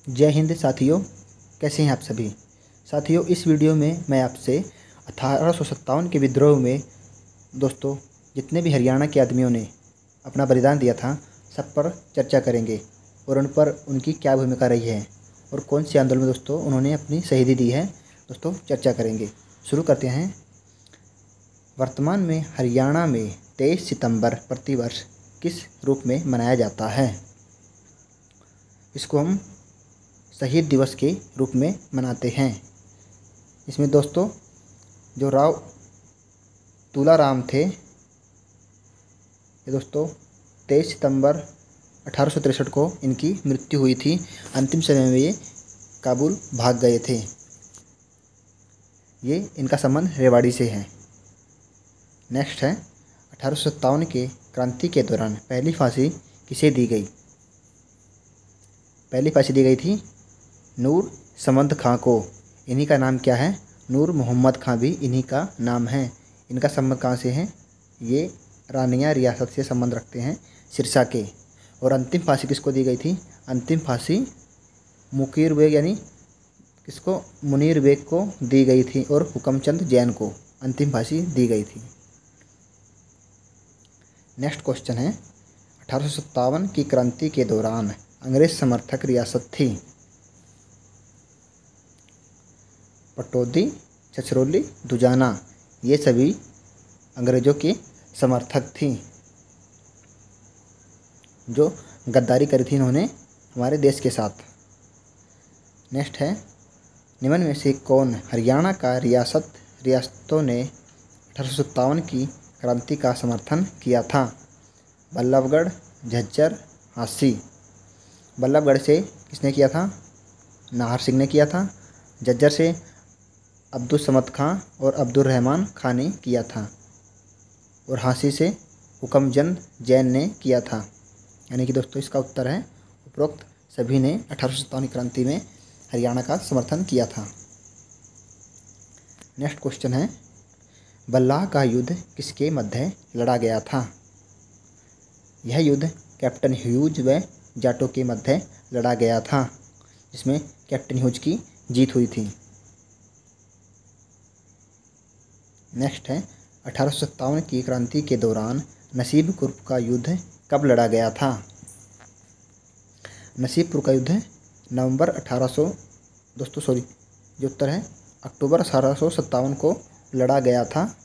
जय हिंद साथियों, कैसे हैं आप सभी। साथियों, इस वीडियो में मैं आपसे 1857 के विद्रोह में दोस्तों जितने भी हरियाणा के आदमियों ने अपना बलिदान दिया था, सब पर चर्चा करेंगे और उन पर उनकी क्या भूमिका रही है और कौन से आंदोलन में दोस्तों उन्होंने अपनी शहीदी दी है। दोस्तों चर्चा करेंगे। शुरू करते हैं। वर्तमान में हरियाणा में 23 सितंबर प्रतिवर्ष किस रूप में मनाया जाता है? इसको हम शहीद दिवस के रूप में मनाते हैं। इसमें दोस्तों जो राव तुलाराम थे, ये दोस्तों 23 सितंबर 1863 को इनकी मृत्यु हुई थी। अंतिम समय में ये काबुल भाग गए थे। ये इनका संबंध रेवाड़ी से है। नेक्स्ट है 1857 के क्रांति के दौरान पहली फांसी किसे दी गई? पहली फांसी दी गई थी नूर समद खां को। इन्हीं का नाम क्या है? नूर मोहम्मद खां भी इन्हीं का नाम है। इनका संबंध कहाँ से है? ये रानिया रियासत से संबंध रखते हैं, सिरसा के। और अंतिम फांसी किसको दी गई थी? अंतिम फांसी मुकीर बेग यानी किसको? मुनीर बेग को दी गई थी और हुकमचंद जैन को अंतिम फांसी दी गई थी। नेक्स्ट क्वेश्चन है 1857 की क्रांति के दौरान अंग्रेज समर्थक रियासत थी? पटौदी, छछरौली, दुजाना, ये सभी अंग्रेज़ों के समर्थक थी जो गद्दारी करी थी इन्होंने हमारे देश के साथ। नेक्स्ट है निम्न में से कौन हरियाणा का रियासतों ने 1857 की क्रांति का समर्थन किया था? बल्लभगढ़, झज्जर, हांसी। बल्लभगढ़ से किसने किया था? नाहर सिंह ने किया था। झज्जर से अब्दुल समद खां और अब्दुल रहमान खां ने किया था और हांसी से हुकमचंद जैन ने किया था। यानी कि दोस्तों इसका उत्तर है उपरोक्त सभी ने 1857 की क्रांति में हरियाणा का समर्थन किया था। नेक्स्ट क्वेश्चन है बल्लाह का युद्ध किसके मध्य लड़ा गया था? यह युद्ध कैप्टन ह्यूज व जाटों के मध्य लड़ा गया था, जिसमें कैप्टन ह्यूज की जीत हुई थी। नेक्स्ट है 1857 की क्रांति के दौरान नसीबपुर का युद्ध कब लड़ा गया था? नसीबपुर का युद्ध नवंबर 1800 दोस्तों सॉरी जो उत्तर है अक्टूबर 1857 को लड़ा गया था।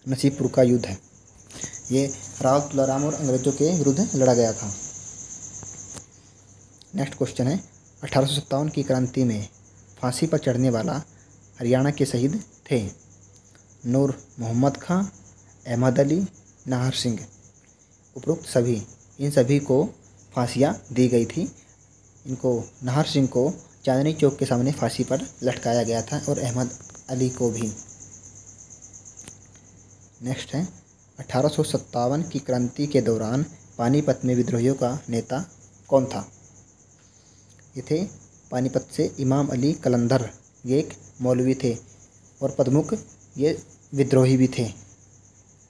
नसीबपुर का युद्ध है ये राव तुलाराम और अंग्रेजों के विरुद्ध लड़ा गया था। नेक्स्ट क्वेश्चन है 1857 की क्रांति में फांसी पर चढ़ने वाला हरियाणा के शहीद थे? नूर मोहम्मद खां, अहमद अली, नाहर सिंह। उपरोक्त सभी इन सभी को फांसियाँ दी गई थी। इनको नाहर सिंह को चांदनी चौक के सामने फांसी पर लटकाया गया था और अहमद अली को भी। नेक्स्ट है 1857 की क्रांति के दौरान पानीपत में विद्रोहियों का नेता कौन था? ये थे पानीपत से इमाम अली कलंदर। ये एक मौलवी थे और प्रमुख ये विद्रोही भी थे।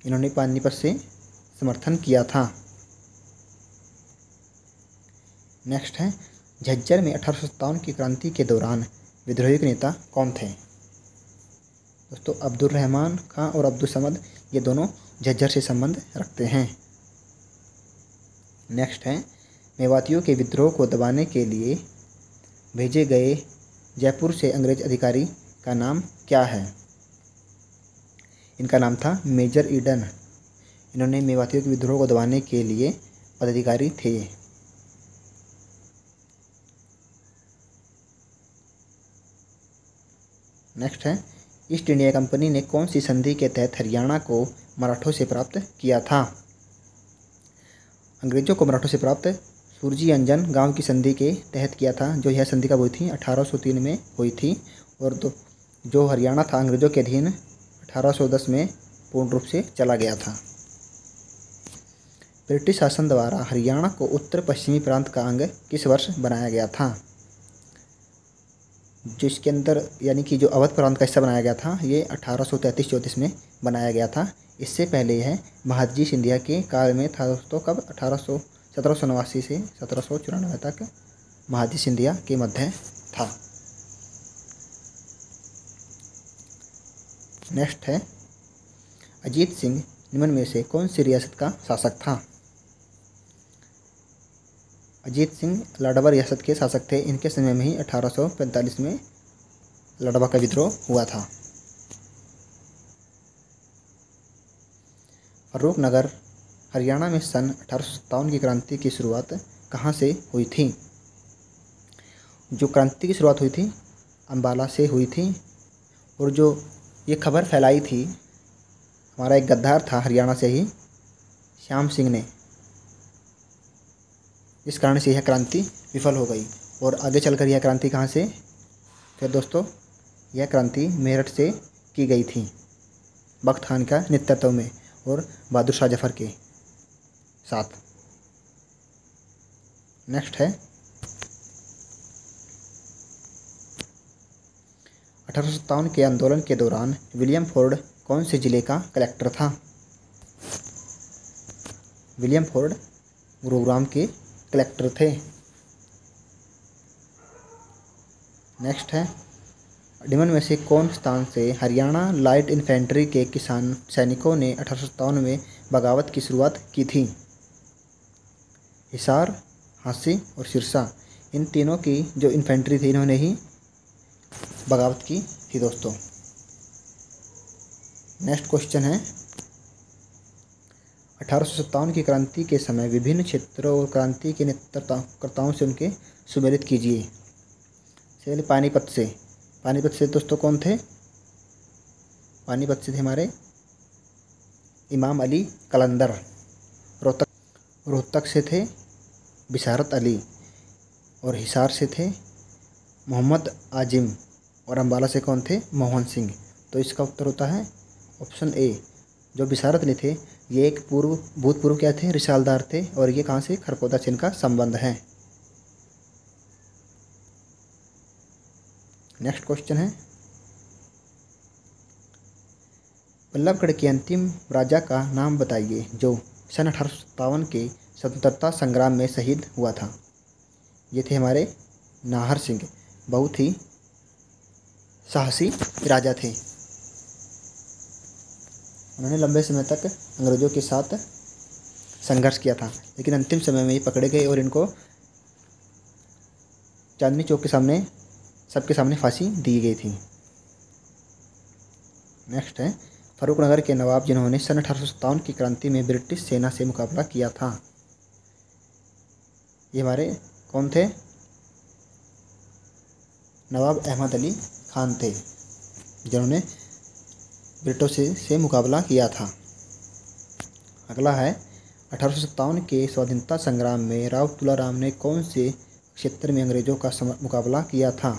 इन्होंने पानीपत से समर्थन किया था। नेक्स्ट है झज्जर में 1857 की क्रांति के दौरान विद्रोही के नेता कौन थे? दोस्तों अब्दुल रहमान खां और अब्दुल समद ये दोनों झज्जर से संबंध रखते हैं। नेक्स्ट है मेवातियों के विद्रोह को दबाने के लिए भेजे गए जयपुर से अंग्रेज अधिकारी का नाम क्या है? इनका नाम था मेजर ईडन। इन्होंने मेवातियों के विद्रोह को दबाने के लिए पदाधिकारी थे। नेक्स्ट है ईस्ट इंडिया कंपनी ने कौन सी संधि के तहत हरियाणा को मराठों से प्राप्त किया था? अंग्रेजों को मराठों से प्राप्त सुरजी अंजन गांव की संधि के तहत किया था। जो यह संधि कब हुई थी? 1803 में हुई थी। और जो हरियाणा था अंग्रेजों के अधीन 1810 में पूर्ण रूप से चला गया था। ब्रिटिश शासन द्वारा हरियाणा को उत्तर पश्चिमी प्रांत का अंग किस वर्ष बनाया गया था? जिसके अंदर यानी कि जो अवध प्रांत का हिस्सा बनाया गया था ये 1833-34 में बनाया गया था। इससे पहले यह महादजी सिंधिया के काल में था दोस्तों। कब? 1789 से 1794 तक महादजी सिंधिया के मध्य था। नेक्स्ट है, अजीत सिंह निम्न में से कौन सी रियासत का शासक था? अजीत सिंह लाडवा रियासत के शासक थे। इनके समय में ही 1845 में लाडवा का विद्रोह हुआ था। फर्रुखनगर हरियाणा में सन 1857 की क्रांति की शुरुआत कहाँ से हुई थी? जो क्रांति की शुरुआत हुई थी अम्बाला से हुई थी। और जो ये खबर फैलाई थी, हमारा एक गद्दार था हरियाणा से ही, श्याम सिंह ने। इस कारण से यह क्रांति विफल हो गई। और आगे चलकर यह क्रांति कहाँ से? फिर दोस्तों, यह क्रांति मेरठ से की गई थी, बख्त खान का नेतृत्व में और बहादुर शाह जफर के साथ। नेक्स्ट है, 1857 के आंदोलन के दौरान विलियम फोर्ड कौन से जिले का कलेक्टर था? विलियम फोर्ड गुरुग्राम के कलेक्टर थे। नेक्स्ट है, निम्न में से कौन स्थान से हरियाणा लाइट इन्फेंट्री के किसान सैनिकों ने 1857 में बगावत की शुरुआत की थी? हिसार, हांसी और सिरसा, इन तीनों की जो इन्फेंट्री थी इन्होंने ही बगावत की थी दोस्तों। नेक्स्ट क्वेश्चन है, 1857 की क्रांति के समय विभिन्न क्षेत्रों और क्रांति के नेतृत्वकर्ताओं से उनके सुमेलित कीजिए। चलिए पानीपत से दोस्तों कौन थे? पानीपत से थे हमारे इमाम अली कलंदर। रोहतक से थे बिशारत अली। और हिसार से थे मोहम्मद आजिम। और अम्बाला से कौन थे? मोहन सिंह। तो इसका उत्तर होता है ऑप्शन ए। जो बिशारत अली थे ये एक भूतपूर्व क्या थे? रिसालदार थे। और ये कहाँ से? खरखोदा से इनका संबंध है। नेक्स्ट क्वेश्चन है, बल्लभगढ़ के अंतिम राजा का नाम बताइए जो सन 1857 के स्वतंत्रता संग्राम में शहीद हुआ था। ये थे हमारे नाहर सिंह। बहुत ही साहसी राजा थे। उन्होंने लंबे समय तक अंग्रेज़ों के साथ संघर्ष किया था, लेकिन अंतिम समय में ये पकड़े गए और इनको चांदनी चौक के सामने सबके सामने फांसी दी गई थी। नेक्स्ट है, फर्रुखनगर के नवाब जिन्होंने सन 1857 की क्रांति में ब्रिटिश सेना से मुकाबला किया था, ये हमारे कौन थे? नवाब अहमद अली खान थे, जिन्होंने ब्रिटिश से मुकाबला किया था। अगला है, 1857 के स्वाधीनता संग्राम में राव तुलाराम ने कौन से क्षेत्र में अंग्रेज़ों का मुकाबला किया था?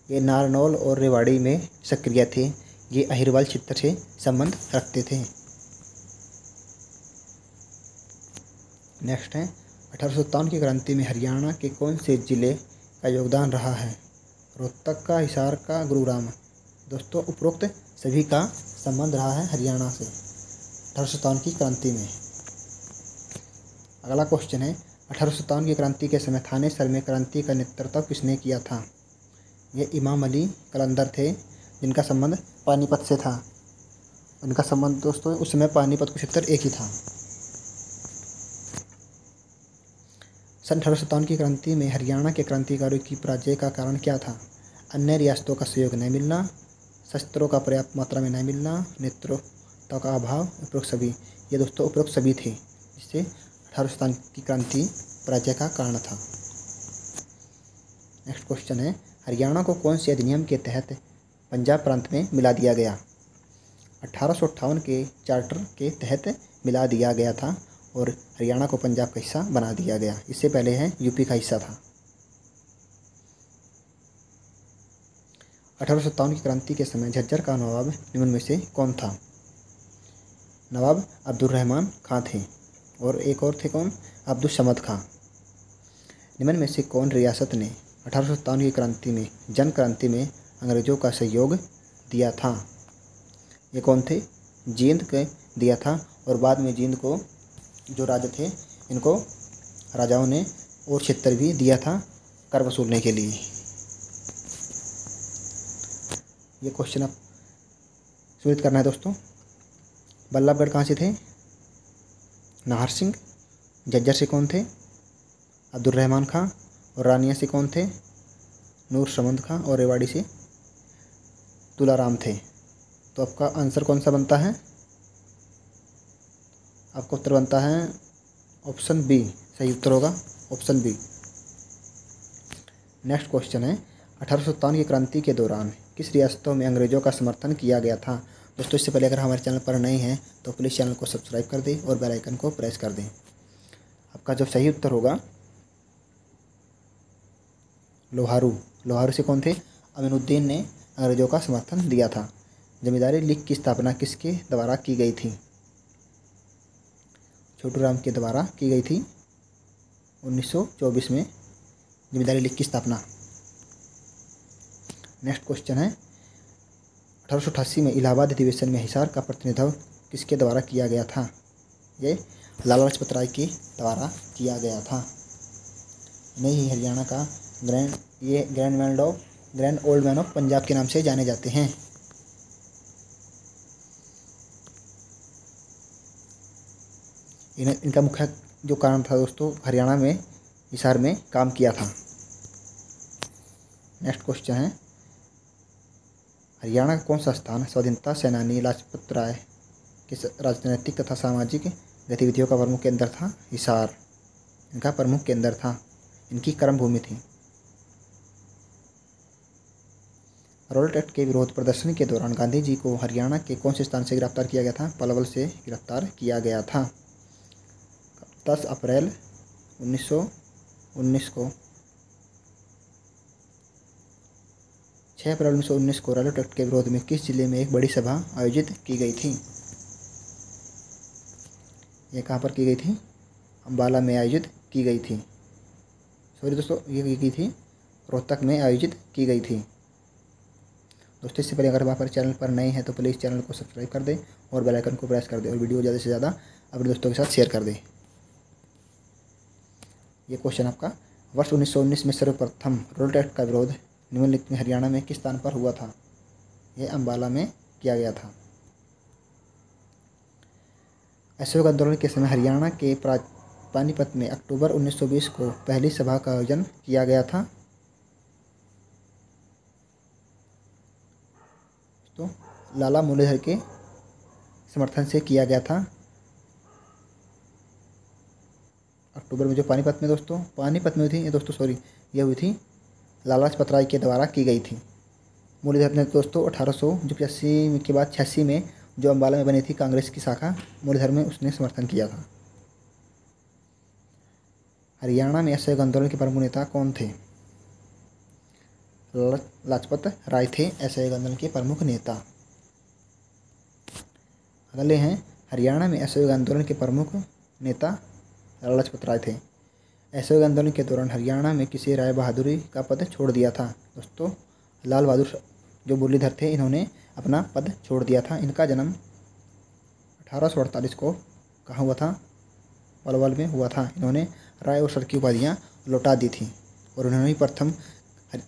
ये नारनौल और रेवाड़ी में सक्रिय थे। ये अहिरवाल क्षेत्र से संबंध रखते थे। नेक्स्ट है, 1857 की क्रांति में हरियाणा के कौन से जिले का योगदान रहा है? रोहतक का, हिसार का, गुरुग्राम। दोस्तों, उपरोक्त सभी का संबंध रहा है हरियाणा से 1857 की क्रांति में। अगला क्वेश्चन है, 1857 की क्रांति के समय थानेसर में क्रांति का नेतृत्व किसने किया था? ये इमाम अली कलंदर थे, जिनका संबंध पानीपत से था। उनका संबंध दोस्तों उस समय पानीपत क्षेत्र एक ही था। सन 1857 की क्रांति में हरियाणा के क्रांतिकारियों की पराजय का कारण क्या था? अन्य रियासतों का सहयोग न मिलना, शस्त्रों का पर्याप्त मात्रा में न मिलना, नेतृत्व का अभाव, उपरोक्त सभी। ये दोस्तों उपरोक्त सभी थे, जिससे 1857 की क्रांति पराजय का कारण था। नेक्स्ट क्वेश्चन है, हरियाणा को कौन से अधिनियम के तहत पंजाब प्रांत में मिला दिया गया? 1858 के चार्टर के तहत मिला दिया गया था और हरियाणा को पंजाब का हिस्सा बना दिया गया। इससे पहले है यूपी का हिस्सा था। 1857 की क्रांति के समय झज्जर का नवाब निम्न में से कौन था? नवाब अब्दुर्रहमान खां थे और एक और थे कौन? अब्दुल समद खां। निम्न में से कौन रियासत ने 1857 की क्रांति में जन क्रांति में अंग्रेज़ों का सहयोग दिया था? ये कौन थे? जींद के दिया था। और बाद में जींद को जो राजा थे इनको राजाओं ने और क्षेत्र भी दिया था कर वसूलने के लिए। ये क्वेश्चन आप सुनिश्चित करना है दोस्तों। बल्लभगढ़ कहाँ से थे? नाहर सिंह। झज्जर से कौन थे? अब्दुल रहमान खां। और रानिया से कौन थे? नूर समंद खां। और रेवाड़ी से तुलाराम थे। तो आपका आंसर कौन सा बनता है? आपका उत्तर बनता है ऑप्शन बी। सही उत्तर होगा ऑप्शन बी। नेक्स्ट क्वेश्चन है 1857 की क्रांति के दौरान किस रियासतों में अंग्रेजों का समर्थन किया गया था? दोस्तों, इससे पहले अगर हमारे चैनल पर नए हैं तो प्लीज़ चैनल को सब्सक्राइब कर दें और बेल आइकन को प्रेस कर दें। आपका जो सही उत्तर होगा लोहारू। लोहारू से कौन थे? अमीनुद्दीन ने अंग्रेजों का समर्थन दिया था। जमींदारी लीग की स्थापना किसके द्वारा की गई थी? छोटू राम के द्वारा की गई थी 1924 में जमींदारी लीग की स्थापना। नेक्स्ट क्वेश्चन है 1888 में इलाहाबाद अधिवेशन में हिसार का प्रतिनिधित्व किसके द्वारा किया गया था? ये लाला लाजपत राय के द्वारा किया गया था। इन्हें ही हरियाणा का grand old man of Punjab के नाम से जाने जाते हैं। इनका मुख्य जो कारण था दोस्तों, हरियाणा में हिसार में काम किया था। नेक्स्ट क्वेश्चन है हरियाणा का कौन सा स्थान स्वाधीनता सेनानी लाजपत राय के राजनीतिक तथा सामाजिक गतिविधियों का प्रमुख केंद्र था? हिसार इनका प्रमुख केंद्र था, इनकी कर्मभूमि थी। रॉलेट एक्ट के विरोध प्रदर्शन के दौरान गांधी जी को हरियाणा के कौन से स्थान से गिरफ्तार किया गया था? पलवल से गिरफ्तार किया गया था। 10 अप्रैल 1919 को 6 अप्रैल 1919 को रॉलेट एक्ट के विरोध में किस जिले में एक बड़ी सभा आयोजित की गई थी? ये कहाँ पर की गई थी? अम्बाला में आयोजित की गई थी। सॉरी दोस्तों, ये की गई थी रोहतक में आयोजित की गई थी। दोस्तों, इससे पहले अगर आप हमारे चैनल पर नए हैं तो प्लीज़ चैनल को सब्सक्राइब कर दें और बेल आइकन को प्रेस कर दें और वीडियो ज़्यादा से ज़्यादा अपने दोस्तों के साथ शेयर कर दें। ये क्वेश्चन आपका वर्ष 1919 में सर्वप्रथम रॉलेट एक्ट का विरोध निम्नलिखित में हरियाणा में किस स्थान पर हुआ था? यह अम्बाला में किया गया था। असहयोग आंदोलन के समय हरियाणा के पानीपत में अक्टूबर 1920 को पहली सभा का आयोजन किया गया था। तो लाला मुरलीधर के समर्थन से किया गया था। अक्टूबर में जो पानीपत में दोस्तों पानीपत में हुई थी ये दोस्तों सॉरी ये हुई थी लाला लाजपत राय के द्वारा की गई थी। मुरलीधर ने दोस्तों 1885 के बाद 86 में जो अम्बाला में बनी थी कांग्रेस की शाखा मुरलीधर में उसने समर्थन किया था। हरियाणा में असहयोग आंदोलन के प्रमुख नेता कौन थे? लाजपत राय थे असहयोग आंदोलन के प्रमुख नेता। अगले हैं हरियाणा में असहयोग आंदोलन के प्रमुख नेता लाला लाजपत राय थे। असहयोग आंदोलन के दौरान हरियाणा में किसी राय बहादुरी का पद छोड़ दिया था? दोस्तों, लाल बहादुर जो मुरलीधर थे इन्होंने अपना पद छोड़ दिया था। इनका जन्म 1848 को कहाँ हुआ था? पलवल में हुआ था। इन्होंने राय और सर की उपाधियाँ लौटा दी थी और उन्होंने प्रथम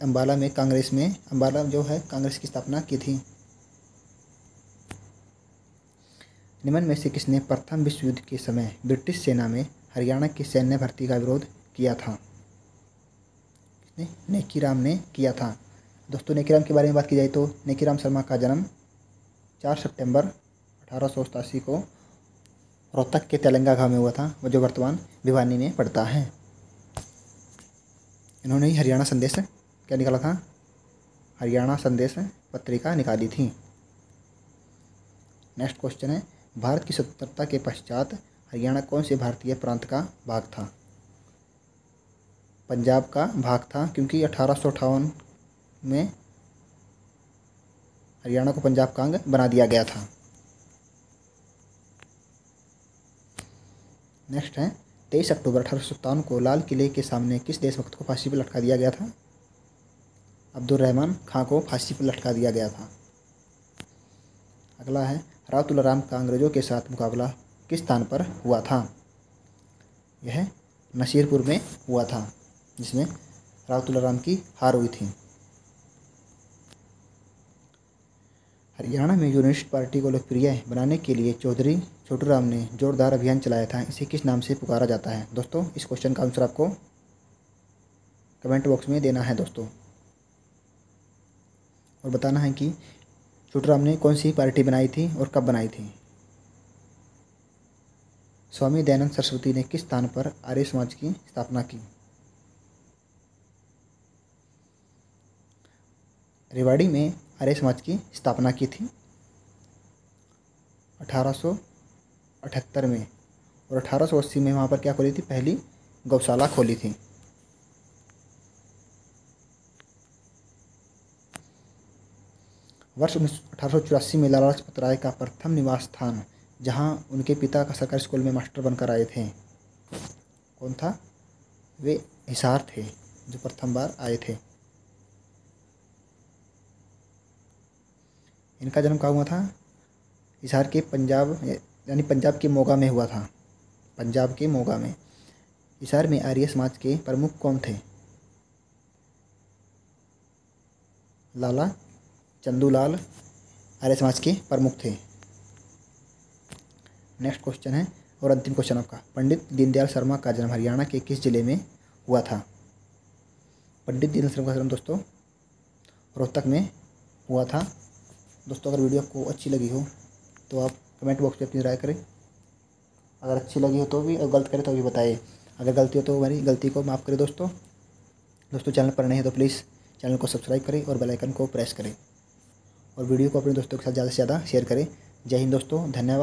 अम्बाला में अम्बाला जो है कांग्रेस की स्थापना की थी। निम्न में से किसने प्रथम विश्व युद्ध के समय ब्रिटिश सेना में हरियाणा की सैन्य भर्ती का विरोध किया था? नेकीराम ने किया था। दोस्तों, नेकीराम के बारे में बात की जाए तो नेकीराम शर्मा का जन्म 4 सितंबर 1887 को रोहतक के तेलंगा गांव में हुआ था, वो जो वर्तमान भिवानी में पड़ता है। इन्होंने ही हरियाणा संदेश क्या निकाला था? हरियाणा संदेश पत्रिका निकाली थी। नेक्स्ट क्वेश्चन है भारत की स्वतंत्रता के पश्चात हरियाणा कौन से भारतीय प्रांत का भाग था? पंजाब का भाग था, क्योंकि 1858 में हरियाणा को पंजाब का अंग बना दिया गया था। नेक्स्ट है 23 अक्टूबर 1857 को लाल किले के सामने किस देशभक्त को फांसी पर लटका दिया गया था? अब्दुल रहमान खां को फांसी पर लटका दिया गया था। अगला है राव तुलाराम का अंग्रेजों के साथ मुकाबला किस स्थान पर हुआ था? यह नसीरपुर में हुआ था, जिसमें राव तुलाराम की हार हुई थी। हरियाणा में यूनिस्ट पार्टी को लोकप्रिय बनाने के लिए चौधरी छोटूराम ने जोरदार अभियान चलाया था। इसे किस नाम से पुकारा जाता है? दोस्तों, इस क्वेश्चन का आंसर आपको कमेंट बॉक्स में देना है दोस्तों, और बताना है कि छोटूराम ने कौन सी पार्टी बनाई थी और कब बनाई थी। स्वामी दयानंद सरस्वती ने किस स्थान पर आर्य समाज की स्थापना की? रेवाड़ी में आर्य समाज की स्थापना की थी 1878 में, और 1880 में वहाँ पर क्या खोली थी? पहली गौशाला खोली थी। वर्ष 1884 में लाला लाजपत राय का प्रथम निवास स्थान, जहाँ उनके पिता का सरकारी स्कूल में मास्टर बनकर आए थे, कौन था? वे हिसार थे, जो प्रथम बार आए थे। इनका जन्म कहाँ हुआ था? हिसार के पंजाब, यानी पंजाब के मोगा में हुआ था। पंजाब के मोगा में। हिसार में आर्य समाज के प्रमुख कौन थे? लाला चंदूलाल आर्य समाज के प्रमुख थे। नेक्स्ट क्वेश्चन है, और अंतिम क्वेश्चन आपका। पंडित दीनदयाल शर्मा का जन्म हरियाणा के किस जिले में हुआ था? पंडित दीनदयाल शर्मा का जन्म दोस्तों रोहतक में हुआ था। दोस्तों, अगर वीडियो आपको अच्छी लगी हो तो आप कमेंट बॉक्स में अपनी राय करें। अगर अच्छी लगी हो तो भी, और गलत करें तो भी बताइए। अगर गलती हो तो हमारी गलती को माफ़ करें दोस्तों। चैनल पर नए हैं तो प्लीज़ चैनल को सब्सक्राइब करें और बेल आइकन को प्रेस करें, और वीडियो को अपने दोस्तों के साथ ज़्यादा से ज़्यादा शेयर करें। जय हिंद दोस्तों, धन्यवाद।